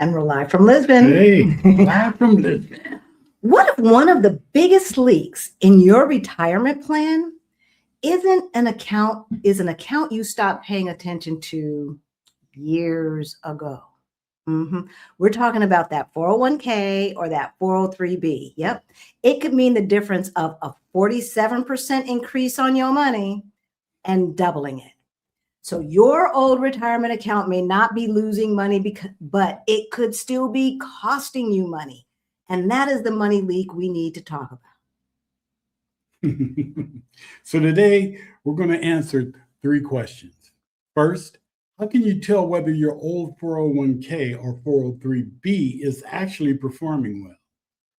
And we're live from Lisbon. Hey, live from Lisbon. What if one of the biggest leaks in your retirement plan is an account you stopped paying attention to years ago? We're talking about that 401k or that 403b. Yep. It could mean the difference of a 47% increase on your money and doubling it. So your old retirement account may not be losing money, but it could still be costing you money. And that is the money leak we need to talk about. So today we're going to answer 3 questions. First, how can you tell whether your old 401k or 403b is actually performing well?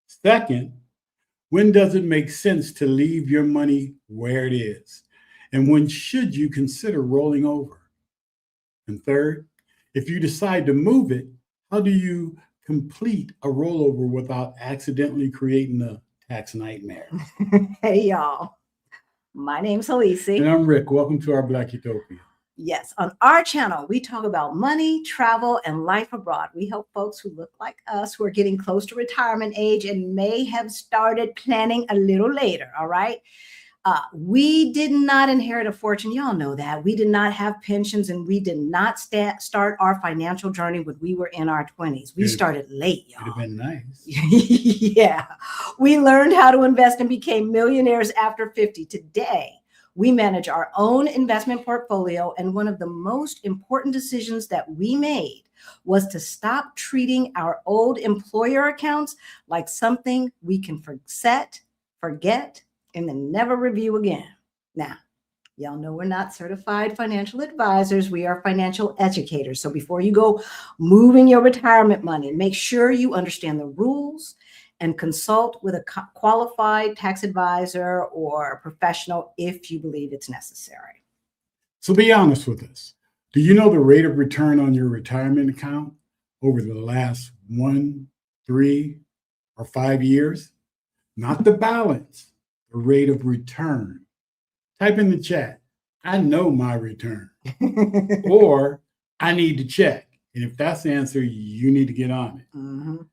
Second, when does it make sense to leave your money where it is? And when should you consider rolling over? And third, if you decide to move it, how do you complete a rollover without accidentally creating a tax nightmare? Hey, y'all. My name's Halisi. And I'm Rick. Welcome to our Black Utopia. Yes, on our channel, we talk about money, travel, and life abroad. We help folks who look like us, who are getting close to retirement age and may have started planning a little later, all right? We did not inherit a fortune. Y'all know that. We did not have pensions, and we did not start our financial journey when we were in our 20s. We started late, y'all. Would have been nice. Yeah. We learned how to invest and became millionaires after 50. Today, we manage our own investment portfolio, and one of the most important decisions that we made was to stop treating our old employer accounts like something we can forget, and then never review again. Now, y'all know we're not certified financial advisors. We are financial educators. So before you go moving your retirement money, make sure you understand the rules and consult with a qualified tax advisor or professional if you believe it's necessary. So be honest with us. Do you know the rate of return on your retirement account over the last 1, 3, or 5 years? Not the balance. The rate of return. Type in the chat, I know my return, or I need to check. And if that's the answer, you need to get on it.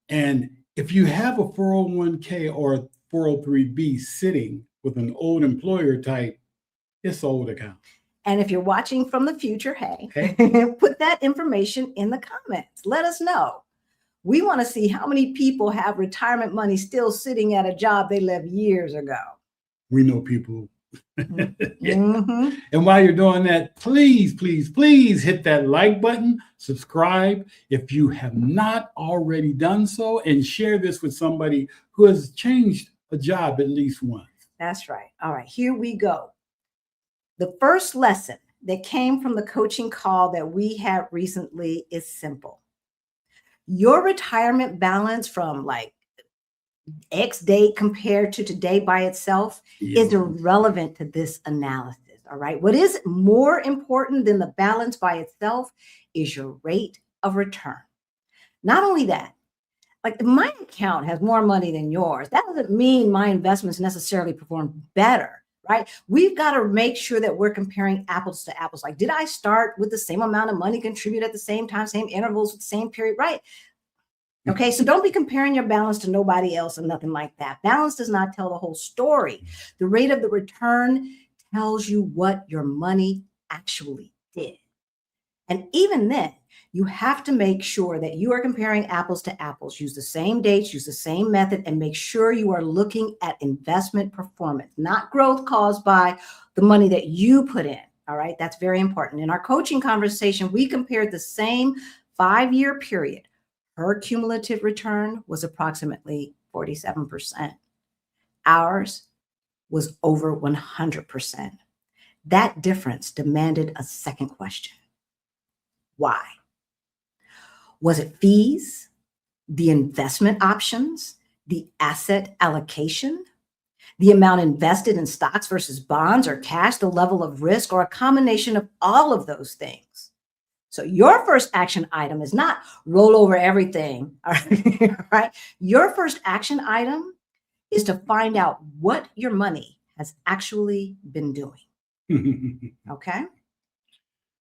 And if you have a 401k or a 403b sitting with an old employer type, it's old account. And if you're watching from the future, hey. Put that information in the comments. Let us know. We want to see how many people have retirement money still sitting at a job they left years ago. We know people. And while you're doing that, please, please, please hit that like button, subscribe if you have not already done so, and share this with somebody who has changed a job at least once. That's right. All right, here we go. The first lesson that came from the coaching call that we had recently is simple. Your retirement balance from like X date compared to today by itself is irrelevant to this analysis. All right. What is more important than the balance by itself is your rate of return. Not only that, like my account has more money than yours. That doesn't mean my investments necessarily perform better. Right? We've got to make sure that we're comparing apples to apples. Like, did I start with the same amount of money, contribute at the same time, same intervals, with the same period? Right. Okay. So don't be comparing your balance to nobody else and nothing like that. Balance does not tell the whole story. The rate of the return tells you what your money actually did. And even then, you have to make sure that you are comparing apples to apples. Use the same dates, use the same method, and make sure you are looking at investment performance, not growth caused by the money that you put in. All right, that's very important. In our coaching conversation, we compared the same 5-year period. Her cumulative return was approximately 47%. Ours was over 100%. That difference demanded a second question. Why? Was it fees, the investment options, the asset allocation, the amount invested in stocks versus bonds or cash, the level of risk, or a combination of all of those things? So your first action item is not roll over everything, all right? Your first action item is to find out what your money has actually been doing, okay?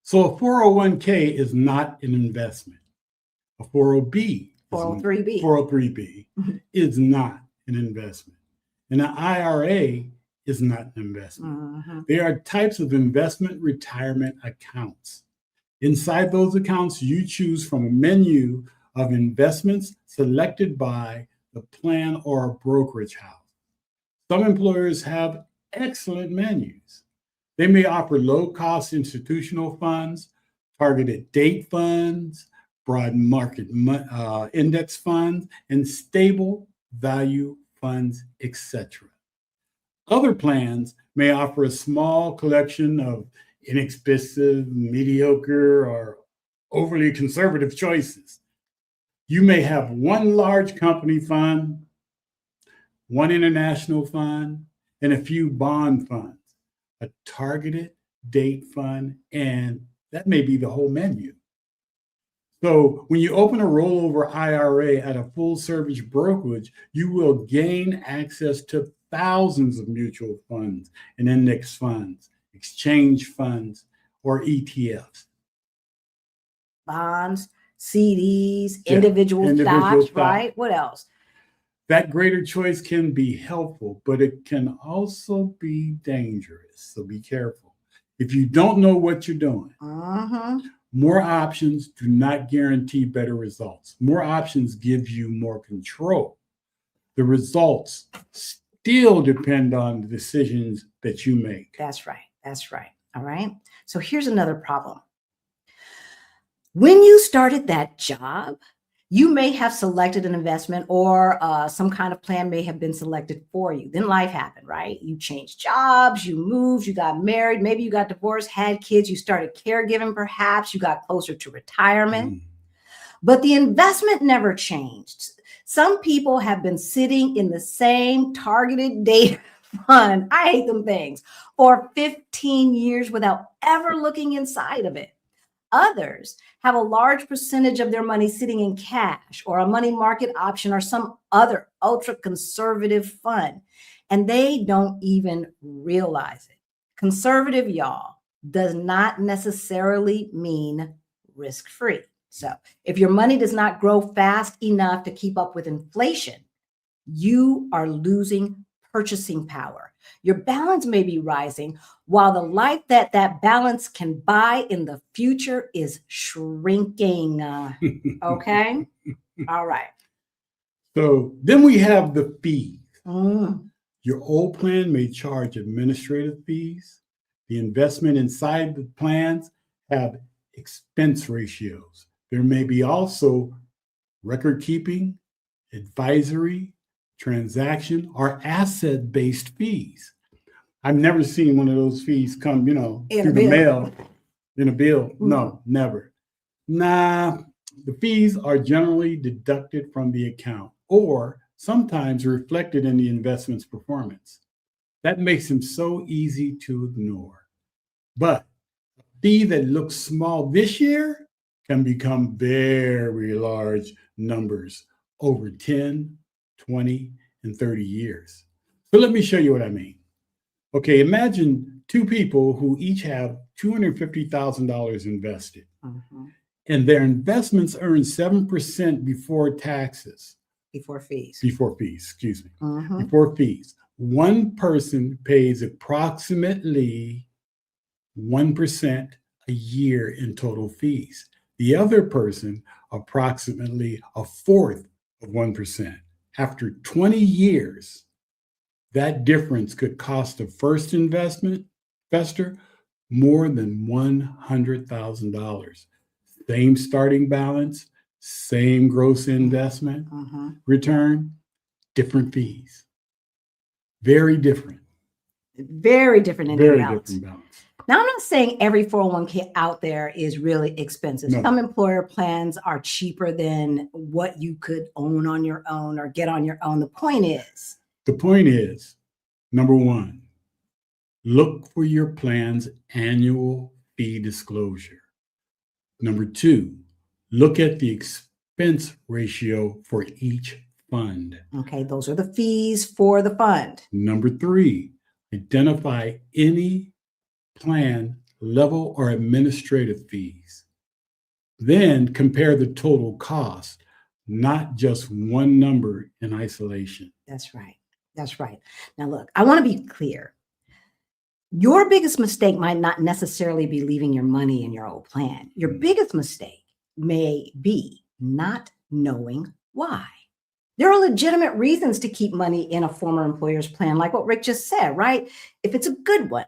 So a 401k is not an investment. A 40B, 403B. 403B is not an investment. And an IRA is not an investment. Mm-hmm. They are types of investment retirement accounts. Inside those accounts, you choose from a menu of investments selected by the plan or a brokerage house. Some employers have excellent menus. They may offer low-cost institutional funds, targeted date funds, broad market index funds, and stable value funds, etc. Other plans may offer a small collection of inexpensive, mediocre, or overly conservative choices. You may have one large company fund, one international fund, and a few bond funds, a targeted date fund, and that may be the whole menu. So when you open a rollover IRA at a full service brokerage, you will gain access to thousands of mutual funds and index funds, exchange funds, or ETFs. Bonds, CDs, individual stocks, right? What else? That greater choice can be helpful, but it can also be dangerous. So be careful. If you don't know what you're doing, more options do not guarantee better results. More options give you more control. The results still depend on the decisions that you make. That's right. That's right. All right. So here's another problem. When you started that job, you may have selected an investment or some kind of plan may have been selected for you. Then life happened, right? You changed jobs, you moved, you got married, maybe you got divorced, had kids, you started caregiving, perhaps you got closer to retirement. But the investment never changed. Some people have been sitting in the same targeted date fund, I hate them things, for 15 years without ever looking inside of it. Others have a large percentage of their money sitting in cash or a money market option or some other ultra conservative fund, and they don't even realize it. Conservative, y'all, does not necessarily mean risk-free. So if your money does not grow fast enough to keep up with inflation, you are losing purchasing power. Your balance may be rising while the life that balance can buy in the future is shrinking. Okay? All right. So then we have the fees. Your old plan may charge administrative fees. The investment inside the plans have expense ratios. There may be also record keeping, advisory, transaction, or asset-based fees. I've never seen one of those fees come, through the mail in a bill. No, never. Nah, the fees are generally deducted from the account or sometimes reflected in the investment's performance. That makes them so easy to ignore. But a fee that looks small this year can become very large numbers over 10, 20, and 30 years. So let me show you what I mean. Okay, imagine two people who each have $250,000 invested, and their investments earn 7% before taxes. Before fees, excuse me. Before fees. One person pays approximately 1% a year in total fees. The other person, approximately a fourth of 1%. After 20 years, that difference could cost the first investor more than $100,000. Same starting balance, same gross investment return, different fees. Very different. Very different. Very different balance. Now, I'm not saying every 401k out there is really expensive. No. Some employer plans are cheaper than what you could own on your own or get on your own. The point is, number one, look for your plan's annual fee disclosure. Number two, look at the expense ratio for each fund. Okay, those are the fees for the fund. Number three, identify any plan level or administrative fees. Then compare the total cost, not just one number in isolation. That's right. That's right. Now, look, I want to be clear. Your biggest mistake might not necessarily be leaving your money in your old plan. Your biggest mistake may be not knowing why. There are legitimate reasons to keep money in a former employer's plan, like what Rick just said, right? If it's a good one.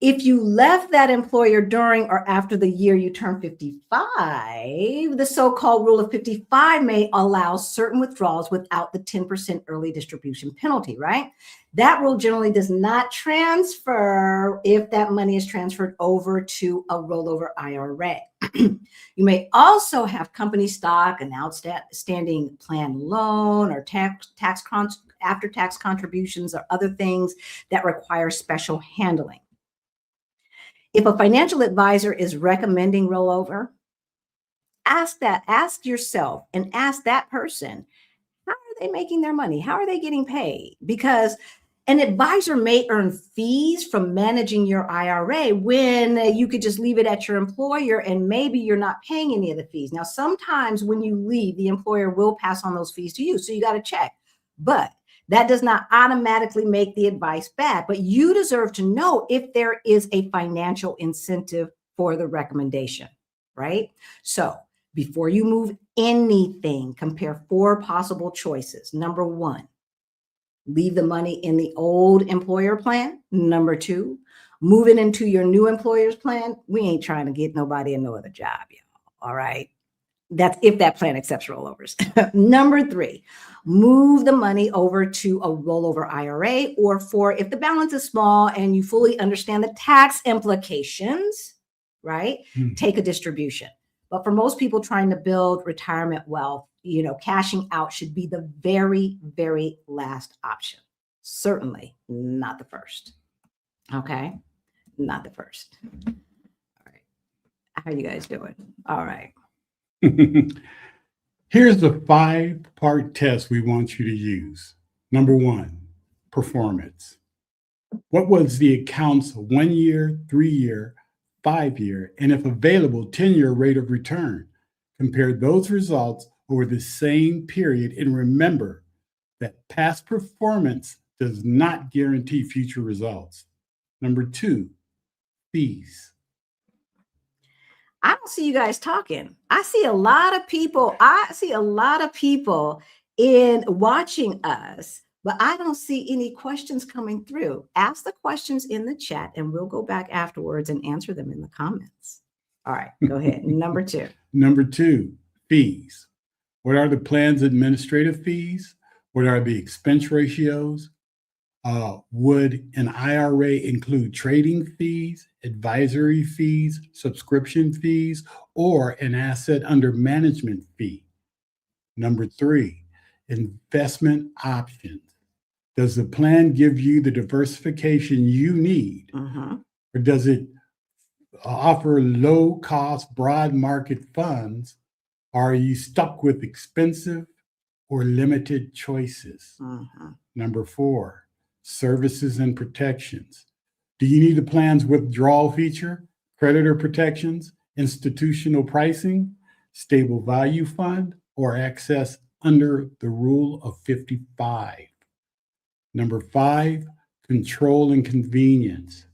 If you left that employer during or after the year you turn 55, the so-called rule of 55 may allow certain withdrawals without the 10% early distribution penalty, right? That rule generally does not transfer if that money is transferred over to a rollover IRA. You may also have company stock, an outstanding plan loan, or after-tax contributions, or other things that require special handling. If a financial advisor is recommending rollover, ask yourself and ask that person, how are they making their money? How are they getting paid? Because an advisor may earn fees from managing your IRA when you could just leave it at your employer and maybe you're not paying any of the fees. Now, sometimes when you leave, the employer will pass on those fees to you. So you got to check. But that does not automatically make the advice bad, but you deserve to know if there is a financial incentive for the recommendation, right? So before you move anything, compare 4 possible choices. Number 1, leave the money in the old employer plan. Number 2, move it into your new employer's plan. We ain't trying to get nobody in no other job, y'all. All right. That's if that plan accepts rollovers. Number 3, move the money over to a rollover IRA, or 4, if the balance is small and you fully understand the tax implications, right? Take a distribution. But for most people trying to build retirement wealth, cashing out should be the very, very last option. Certainly not the first. Okay? Not the first. All right. How you guys doing? All right. Here's the 5-part test we want you to use. Number 1, performance. What was the account's 1-year, 3-year, 5-year, and if available, 10-year rate of return? Compare those results over the same period, and remember that past performance does not guarantee future results. Number 2, fees. I don't see you guys talking. I see a lot of people in watching us, but I don't see any questions coming through. Ask the questions in the chat and we'll go back afterwards and answer them in the comments. All right, go ahead. Number 2. Number 2, fees. What are the plan's administrative fees? What are the expense ratios? Would an IRA include trading fees, advisory fees, subscription fees, or an asset under management fee? Number 3, investment options. Does the plan give you the diversification you need? Or does it offer low-cost, broad market funds? Or are you stuck with expensive or limited choices? Number 4, services and protections. Do you need the plan's withdrawal feature, creditor protections, institutional pricing, stable value fund, or access under the rule of 55? Number 5, control and convenience.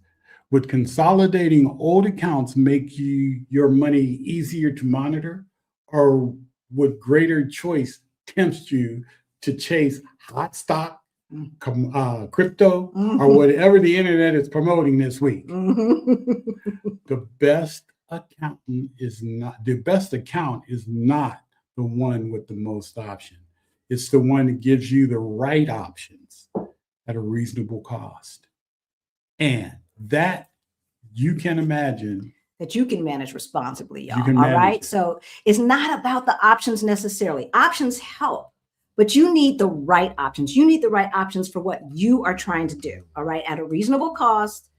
Would consolidating old accounts make your money easier to monitor, or would greater choice tempt you to chase hot stock, crypto, or whatever the internet is promoting this week? The best account is not the one with the most option. It's the one that gives you the right options at a reasonable cost. And that you can imagine that you can manage responsibly, y'all. You can All manage right. it. So it's not about the options necessarily. Options help, but you need the right options. You need the right options for what you are trying to do. All right. At a reasonable cost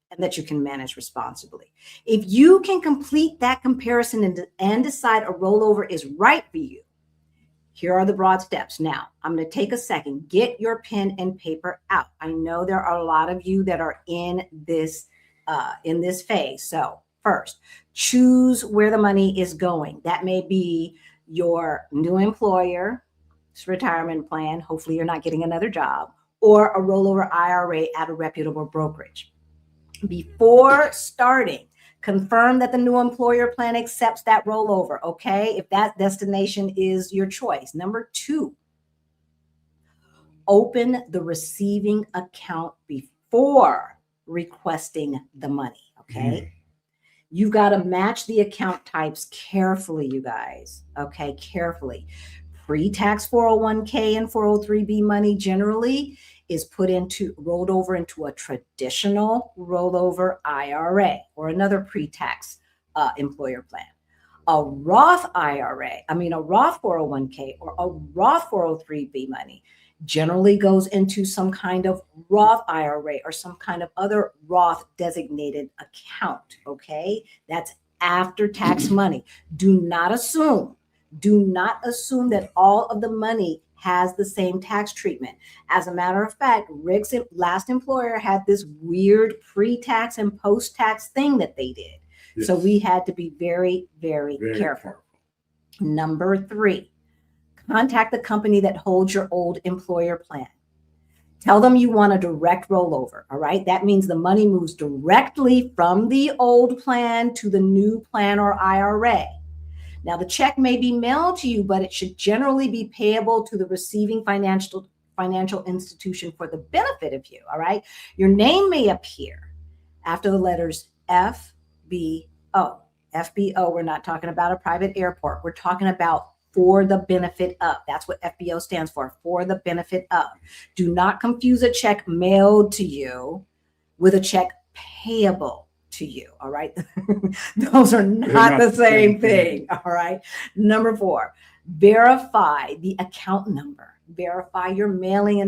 and that you can manage responsibly. If you can complete that comparison and decide a rollover is right for you, here are the broad steps. Now, I'm going to take a second. Get your pen and paper out. I know there are a lot of you that are in this phase. So first. Choose where the money is going. That may be your new employer's retirement plan. Hopefully you're not getting another job, or a rollover IRA at a reputable brokerage. Before starting, confirm that the new employer plan accepts that rollover, okay? If that destination is your choice. Number 2, open the receiving account before requesting the money, okay? You've got to match the account types carefully, you guys, okay? Carefully. Pre-tax 401k and 403b money generally is rolled over into a traditional rollover IRA or another pre-tax employer plan. A Roth IRA, a Roth 401k or a Roth 403b money generally goes into some kind of Roth IRA or some kind of other Roth designated account, okay? That's after tax money. Do not assume that all of the money has the same tax treatment. As a matter of fact, Rick's last employer had this weird pre-tax and post-tax thing that they did. Yes. So we had to be very, very careful. Number 3, contact the company that holds your old employer plan. Tell them you want a direct rollover, all right? That means the money moves directly from the old plan to the new plan or IRA. Now, the check may be mailed to you, but it should generally be payable to the receiving financial institution for the benefit of you, all right? Your name may appear after the letters FBO. FBO, we're not talking about a private airport. We're talking about for the benefit of. That's what FBO stands for the benefit of. Do not confuse a check mailed to you with a check payable to you, all right? Those are not the same thing, all right? Number 4, verify the account number. Verify your mailing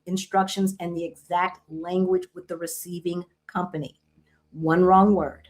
instructions and the exact language with the receiving company. One wrong word,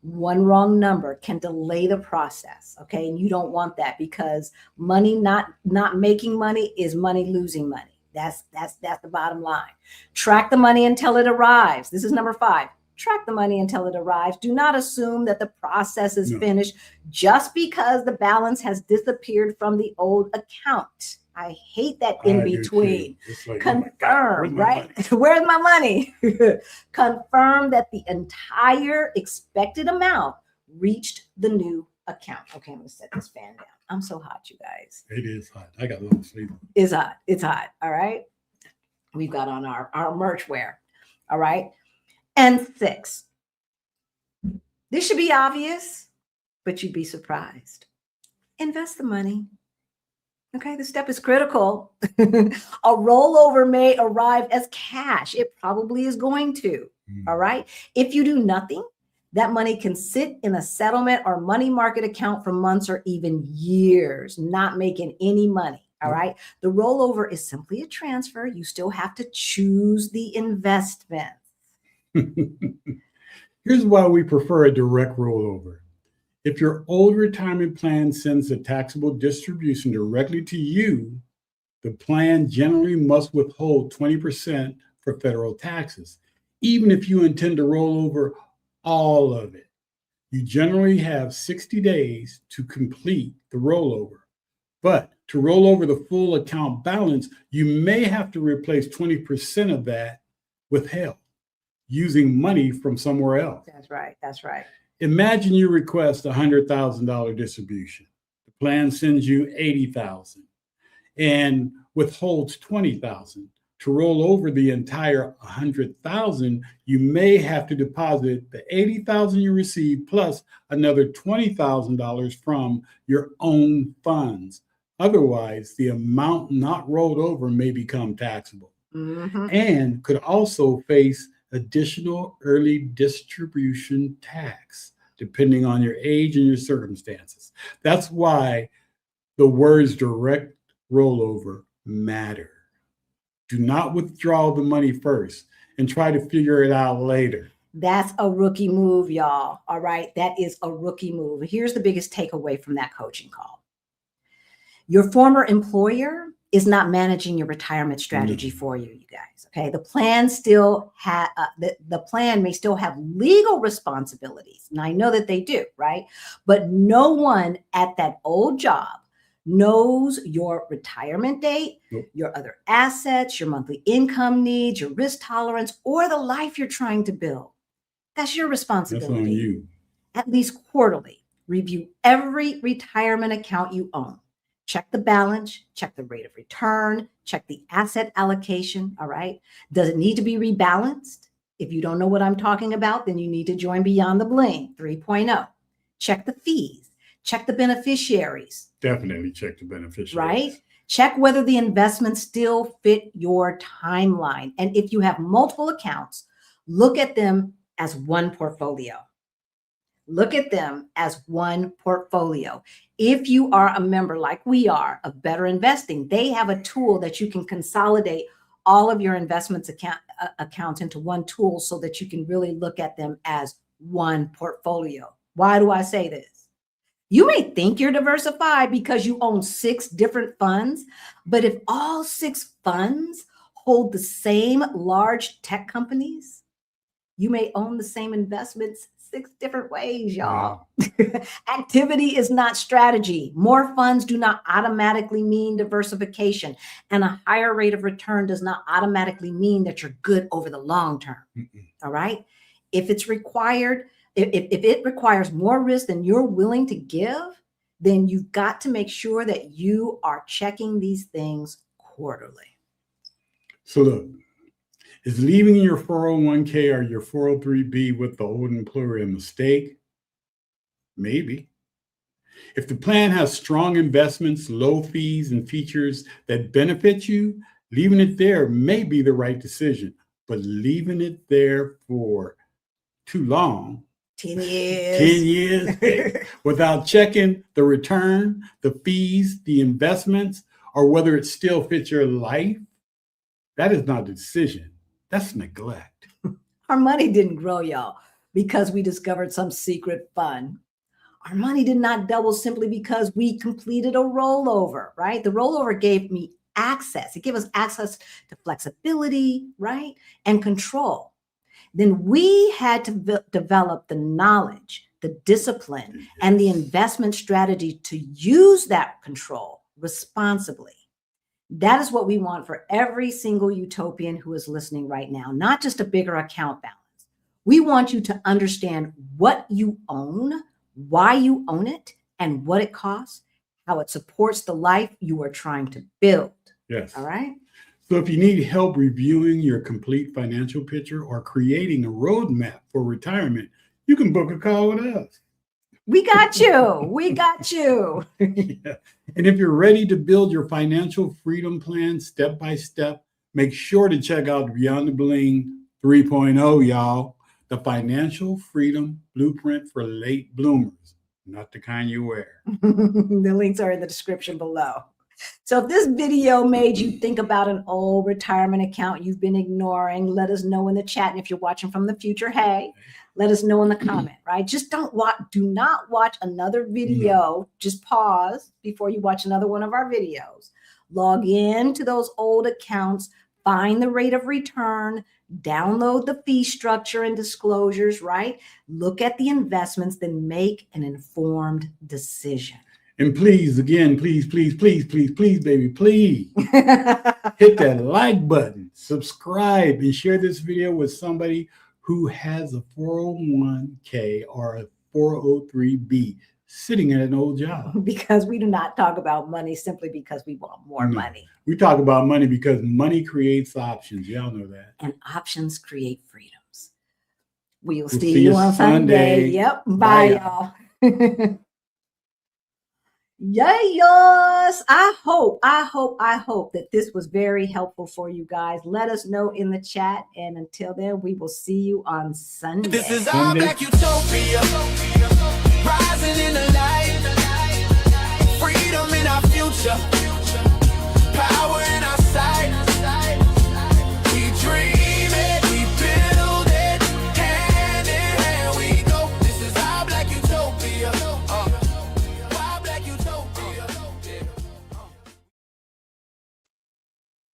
one wrong number can delay the process, okay? And you don't want that, because money not making money is money losing money. That's the bottom line. Track the money until it arrives. This is number 5. Track the money until it arrives. Do not assume that the process is finished just because the balance has disappeared from the old account. I hate that in between. Like, confirm, right? Where's my money? Confirm that the entire expected amount reached the new account. Okay, I'm gonna set this fan down. I'm so hot, you guys. It is hot. I got long sleeve. It's hot. It's hot. All right. We've got on our merch wear. All right. And 6, this should be obvious, but you'd be surprised. Invest the money. Okay, this step is critical. A rollover may arrive as cash. It probably is going to. All right. If you do nothing, that money can sit in a settlement or money market account for months or even years, not making any money. All right. The rollover is simply a transfer. You still have to choose the investment. Here's why we prefer a direct rollover. If your old retirement plan sends a taxable distribution directly to you, the plan generally must withhold 20% for federal taxes, even if you intend to roll over all of it. You generally have 60 days to complete the rollover. But to roll over the full account balance, you may have to replace 20% of that withheld, using money from somewhere else. That's right. That's right. Imagine you request a $100,000 distribution. The plan sends you $80,000 and withholds $20,000. To roll over the entire $100,000, you may have to deposit the $80,000 you received plus another $20,000 from your own funds. Otherwise, the amount not rolled over may become taxable and could also face additional early distribution tax, depending on your age and your circumstances. That's why the words direct rollover matter. Do not withdraw the money first and try to figure it out later. That's a rookie move, y'all. All right. That is a rookie move. Here's the biggest takeaway from that coaching call. Your former employer is not managing your retirement strategy for you, you guys. Okay, the plan still the plan may still have legal responsibilities, and I know that they do, right? But no one at that old job knows your retirement date, your other assets, your monthly income needs, your risk tolerance, or the life you're trying to build. That's your responsibility. That's on you. At least quarterly, review every retirement account you own. Check the balance, check the rate of return, check the asset allocation, all right? Does it need to be rebalanced? If you don't know what I'm talking about, then you need to join Beyond the Bling 3.0. Check the fees, check the beneficiaries. Definitely check the beneficiaries. Right? Check whether the investments still fit your timeline. And if you have multiple accounts, look at them as one portfolio. Look at them as one portfolio. If you are a member like we are of Better Investing, they have a tool that you can consolidate all of your investments accounts into one tool so that you can really look at them as one portfolio. Why do I say this? You may think you're diversified because you own 6 different funds, but if all 6 funds hold the same large tech companies, you may own the same investments 6 different ways, y'all. Wow. Activity is not strategy. More funds do not automatically mean diversification, and a higher rate of return does not automatically mean that you're good over the long term. All right? If it's required, if it requires more risk than you're willing to give, then you've got to make sure that you are checking these things quarterly. So look, is leaving your 401k or your 403b with the old employer a mistake? Maybe. If the plan has strong investments, low fees, and features that benefit you, leaving it there may be the right decision. But leaving it there for too long, 10 years, 10 years without checking the return, the fees, the investments, or whether it still fits your life, that is not a decision. That's neglect. Our money didn't grow, y'all, because we discovered some secret fund. Our money did not double simply because we completed a rollover, right? The rollover gave me access. It gave us access to flexibility, right? And control. Then we had to develop the knowledge, the discipline, and the investment strategy to use that control responsibly. That is what we want for every single Utopian who is listening right now, not just a bigger account balance. We want you to understand what you own, why you own it, and what it costs, how it supports the life you are trying to build. Yes. All right? So if you need help reviewing your complete financial picture or creating a roadmap for retirement, you can book a call with us. We got you. We got you. Yeah. And if you're ready to build your financial freedom plan step by step, make sure to check out Beyond the Bling 3.0, y'all. The financial freedom blueprint for late bloomers, not the kind you wear. The links are in the description below. So if this video made you think about an old retirement account you've been ignoring, let us know in the chat. And if you're watching from the future, hey, let us know in the comment, right? Just do not watch another video. No. Just pause before you watch another one of our videos. Log in to those old accounts, find the rate of return, download the fee structure and disclosures, right? Look at the investments, then make an informed decision. And please, again, please, baby, please hit that like button, subscribe, and share this video with somebody who has a 401k or a 403b sitting at an old job. Because we do not talk about money simply because we want more money. We talk about money because money creates options. Y'all know that. And options create freedoms. We'll see you on Sunday. Yep. Bye, y'all. Yes, I hope that this was very helpful for you guys. Let us know in the chat, and until then, we will see you on Sunday. This is all Black Utopia, rising in the light, freedom in our future.